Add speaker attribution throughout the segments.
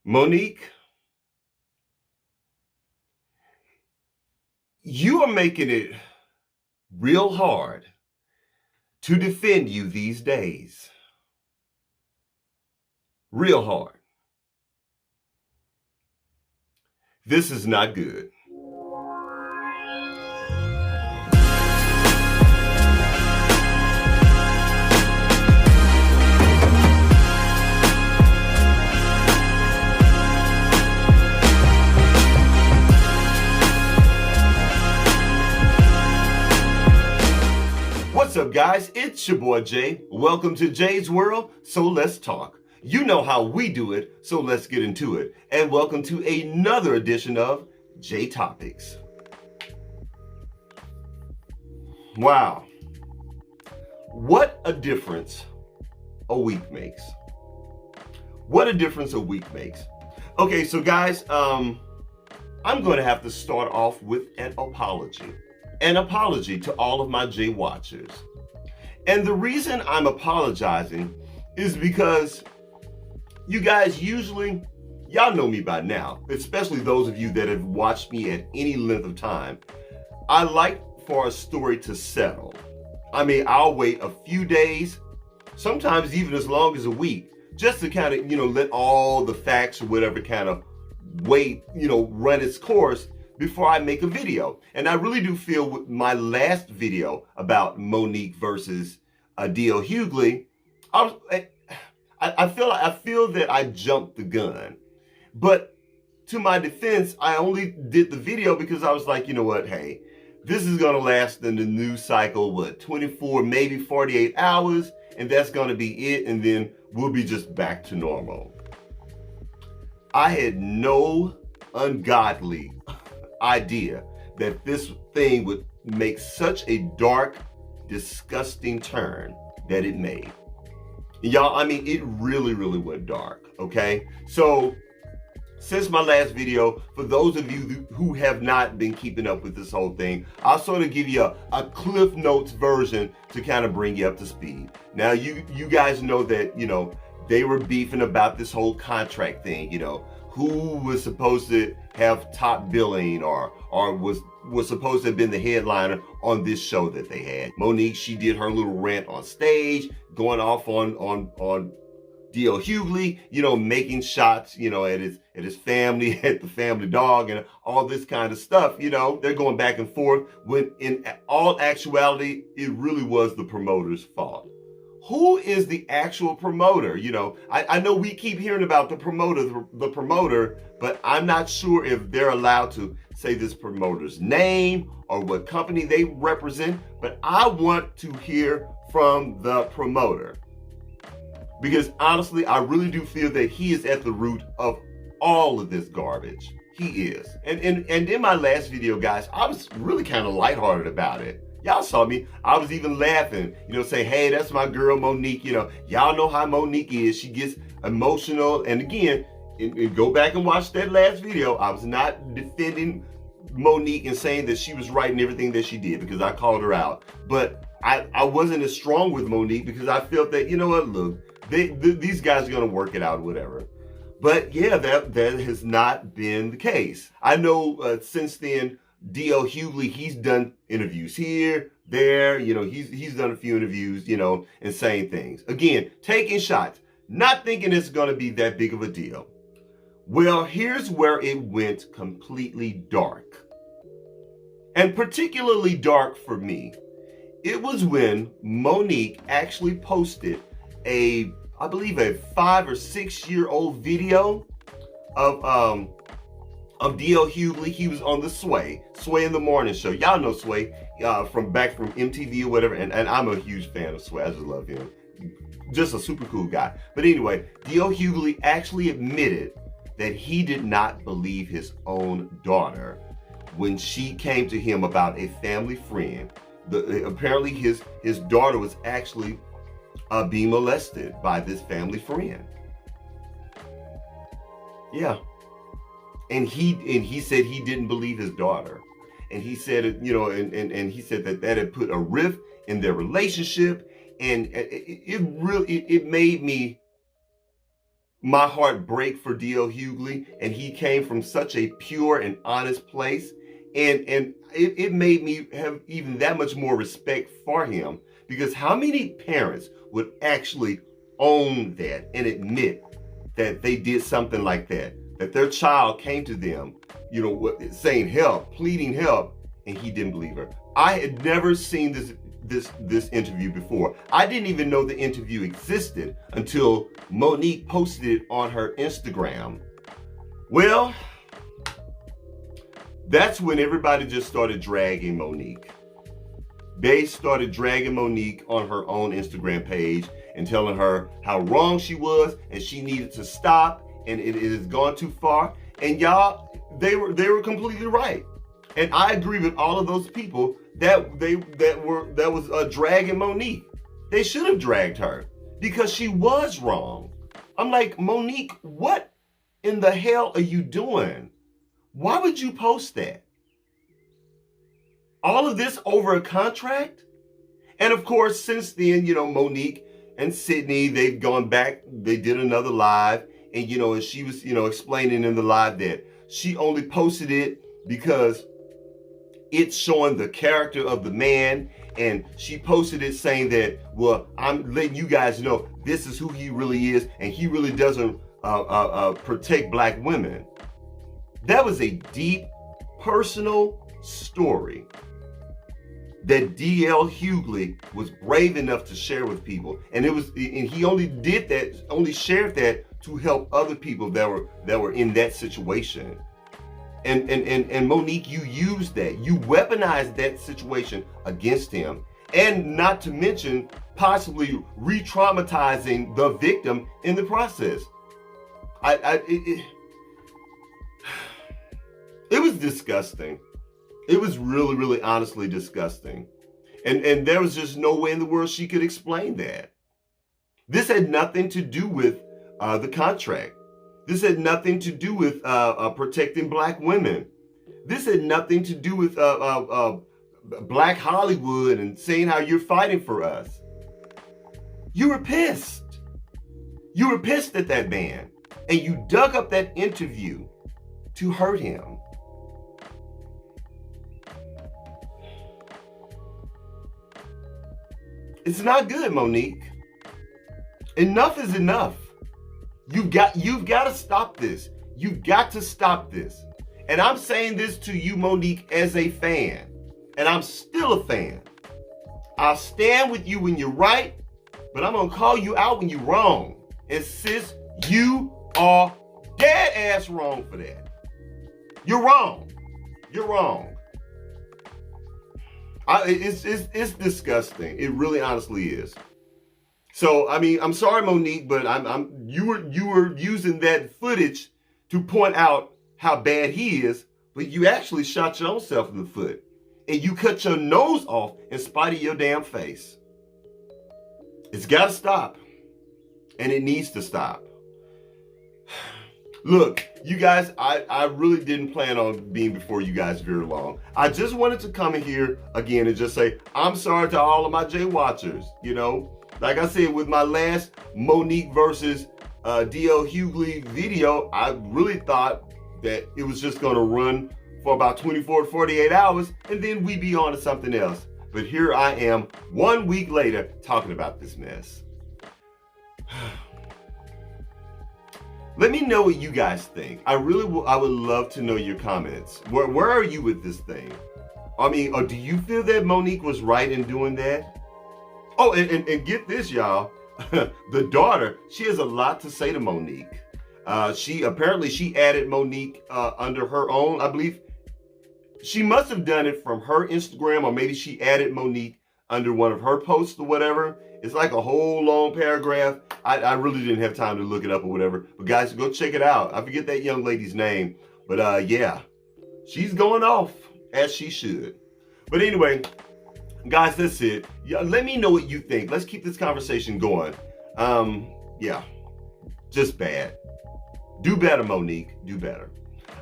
Speaker 1: Monique, you are making it real hard to defend you these days. Real hard. This is not good. What's up, guys? It's your boy Jay. Welcome to Jay's World, so let's talk. You know how we do it, so let's get into it. And welcome to another edition of Jaitopics. Wow. What a difference a week makes. What a difference a week makes. Okay, so guys, I'm going to have to start off with an apology. An apology to all of my Jay watchers. And the reason I'm apologizing is because you guys usually, y'all know me by now, especially those of you that have watched me at any length of time. I like for a story to settle. I mean, I'll wait a few days, sometimes even as long as a week, just to kind of, let all the facts or whatever kind of wait, run its course before I make a video. And I really do feel with my last video about Monique versus dlhughley, I feel that I jumped the gun. But to my defense, I only did the video because I was like, you know what, hey, this is gonna last in the news cycle, 24, maybe 48 hours, and that's gonna be it, and then we'll be just back to normal. I had no ungodly idea that this thing would make such a dark, disgusting turn that it made. Y'all, I mean, it really went dark, okay? So, since my last video, for those of you who have not been keeping up with this whole thing, I'll sort of give you a Cliff Notes version to kind of bring you up to speed. Now, you guys know that, they were beefing about this whole contract thing, who was supposed to have top billing or was supposed to have been the headliner on this show that they had. Monique, she did her little rant on stage, going off on dlhughley, making shots, at his family, at the family dog, and all this kind of stuff. They're going back and forth when in all actuality, it really was the promoter's fault. Who is the actual promoter? I know we keep hearing about the promoter, but I'm not sure if they're allowed to say this promoter's name or what company they represent, but I want to hear from the promoter. Because honestly, I really do feel that he is at the root of all of this garbage. He is. And in my last video, guys, I was really kind of lighthearted about it. Y'all saw me. I was even laughing, saying, hey, that's my girl, Monique. Y'all know how Monique is. She gets emotional. And again, and go back and watch that last video. I was not defending Monique and saying that she was right in everything that she did because I called her out. But I wasn't as strong with Monique because I felt that, look, these guys are going to work it out, whatever. But yeah, that has not been the case. I know since then, dlhughley, he's done interviews here, there, he's done a few interviews, and saying things. Again, taking shots, not thinking it's going to be that big of a deal. Well, here's where it went completely dark. And particularly dark for me. It was when Monique actually posted I believe a 5 or 6 year old video of dlhughley. He was on the Sway in the Morning Show. Y'all know Sway from MTV or whatever, and I'm a huge fan of Sway. I just love him. Just a super cool guy. But anyway, dlhughley actually admitted that he did not believe his own daughter when she came to him about a family friend. Apparently his daughter was actually being molested by this family friend. Yeah. And he said he didn't believe his daughter. And he said, and he said that had put a rift in their relationship. And it made me my heart break for D.L. Hughley, and he came from such a pure and honest place, and it made me have even that much more respect for him, because how many parents would actually own that and admit that they did something like that their child came to them, saying help, pleading help, and he didn't believe her. I had never seen this interview before. I didn't even know the interview existed until Monique posted it on her Instagram. Well, that's when everybody just started dragging Monique. They started dragging Monique on her own Instagram page and telling her how wrong she was and she needed to stop, and it has gone too far. And y'all, they were completely right. And I agree with all of those people that was dragging Monique. They should have dragged her because she was wrong. I'm like, Monique, what in the hell are you doing? Why would you post that? All of this over a contract? And of course, since then, Monique and Sydney, they've gone back, they did another live, and and she was, explaining in the live that she only posted it because it's showing the character of the man, and she posted it saying that, well, I'm letting you guys know this is who he really is, and he really doesn't protect black women. That was a deep, personal story that D.L. Hughley was brave enough to share with people, and he only shared that to help other people that were in that situation. And Monique, you used that. You weaponized that situation against him. And not to mention possibly re-traumatizing the victim in the process. It was disgusting. It was really, really honestly disgusting. And there was just no way in the world she could explain that. This had nothing to do with the contract. This had nothing to do with protecting black women. This had nothing to do with Black Hollywood and saying how you're fighting for us. You were pissed. You were pissed at that man, and you dug up that interview to hurt him. It's not good, Monique. Enough is enough. You've got to stop this. You've got to stop this. And I'm saying this to you, Monique, as a fan. And I'm still a fan. I'll stand with you when you're right, but I'm going to call you out when you're wrong. And sis, you are dead ass wrong for that. You're wrong. You're wrong. It's disgusting. It really honestly is. So, I mean, I'm sorry, Monique, but you were using that footage to point out how bad he is, but you actually shot your own self in the foot. And you cut your nose off in spite of your damn face. It's got to stop. And it needs to stop. Look, you guys, I really didn't plan on being before you guys very long. I just wanted to come in here again and just say, I'm sorry to all of my J Watchers, Like I said, with my last Monique versus D.L. Hughley video, I really thought that it was just going to run for about 24 to 48 hours, and then we'd be on to something else. But here I am, 1 week later, talking about this mess. Let me know what you guys think. I would love to know your comments. Where are you with this thing? I mean, or do you feel that Monique was right in doing that? Oh, and get this, y'all. The daughter, she has a lot to say to Monique. She added Monique under her own, I believe. She must have done it from her Instagram, or maybe she added Monique under one of her posts or whatever. It's like a whole long paragraph. I really didn't have time to look it up or whatever. But guys, go check it out. I forget that young lady's name. But yeah, she's going off as she should. But anyway, guys, that's it. Yeah, let me know what you think. Let's keep this conversation going. Yeah, just bad. Do better, Monique. Do better.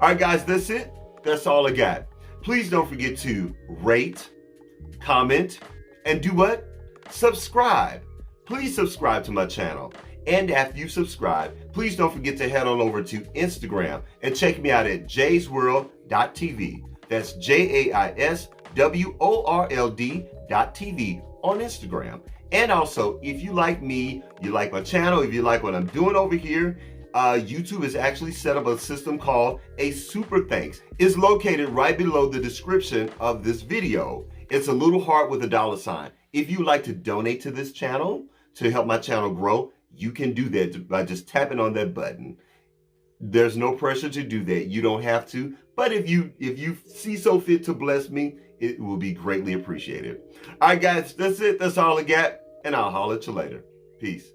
Speaker 1: All right, guys, that's it. That's all I got. Please don't forget to rate, comment, and do what? Subscribe. Please subscribe to my channel. And after you subscribe, please don't forget to head on over to Instagram and check me out at jaisworld.tv. That's JAISWORLD.tv on Instagram. And also, if you like me, you like my channel, if you like what I'm doing over here, YouTube has actually set up a system called a super thanks. It's located right below the description of this video. It's a little heart with a $sign. If you like to donate to this channel to help my channel grow, you can do that by just tapping on that button. There's no pressure to do that. You don't have to. But if you see so fit to bless me, it will be greatly appreciated. All right, guys, that's it. That's all I got. And I'll holler at you later. Peace.